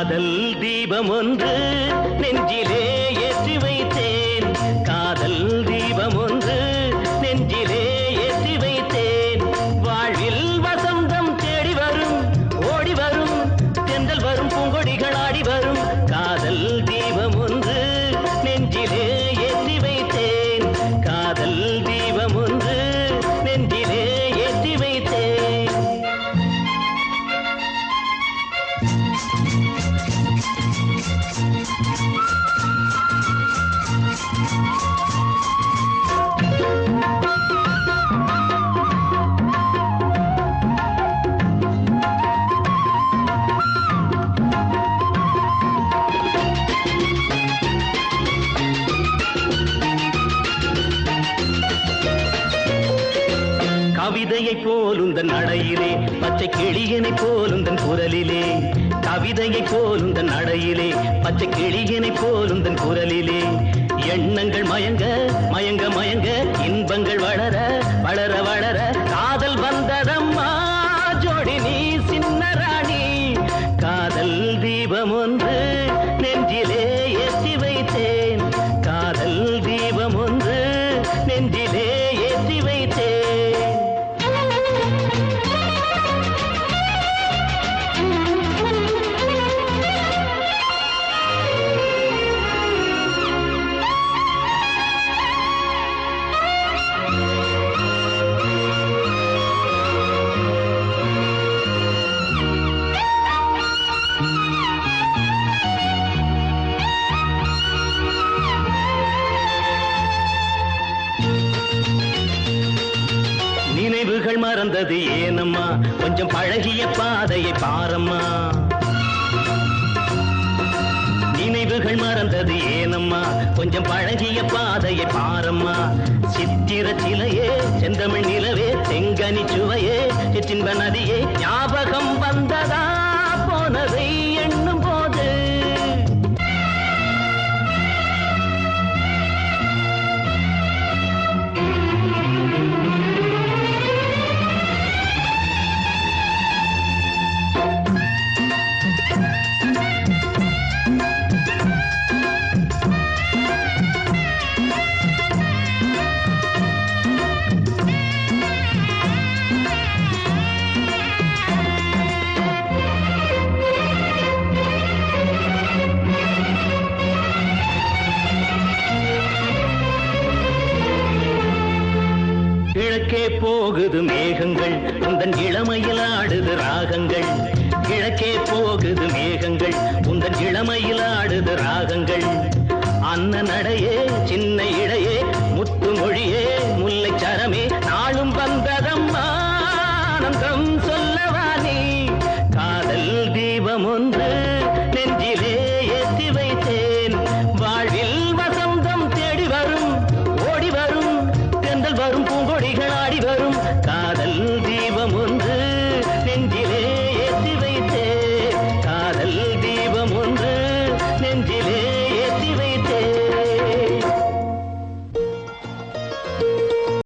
காதல் தீபம் ஒன்று நெஞ்சிலே ஏற்றி வைத்தேன். காதல் தீபம் ஒன்று நெஞ்சிலே ஏற்றி வைத்தேன். வாழ்வில் வசந்தம் தேடி வரும், ஓடி வரும், தென்றல் வரும், பூங்கொடிகள் ஆடி வரும். காதல் தீபம் ஒன்று நெஞ்சிலே ஏற்றி வைத்தேன். காதல் தீபம் ஒன்று நெஞ்சிலே ஏற்றி வைத்தேன். கவிதையை போலுந்தன் நடையிலே, பச்சை கிளியனை போலுந்தன் குரலிலே. கவிதையை போலுந்தன் நடையிலே, பச்சை கிளியனை போலுந்தன் குரலிலே. எண்ணங்கள் மயங்க மயங்க மயங்க, இன்பங்கள் வளர வளர வளர, காதல் வந்ததம்மா ஜோடி நீ சின்ன ராணி. காதல் தீபம் ஒன்று நெஞ்சிலே ஏற்றி வைத்தேன். காதல் தீபம் ஒன்று நெஞ்சிலே ஏற்றி வைத்தேன். நினைவுகள் மறந்தது ஏனம்மா, கொஞ்சம் பழகிய பாதையை பாரம்மா. நினைவுகள் மறந்தது ஏனம்மா, கொஞ்சம் பழகிய பாதையை பாரம்மா. சித்திர சிலையே, செந்தமிழ் நிலவே, செங்கனி சுவையே, சிற்றின்ப நதியே, ஞாபகம் வந்ததா போனதை எண்ணும் போது. கிழக்கே போகுது மேகங்கள், உந்தன் இளமையில் ஆடுது ராகங்கள். கிழக்கே போகுது மேகங்கள், உந்தன் இளமையில் ஆடுது ராகங்கள். அன்ன நடையே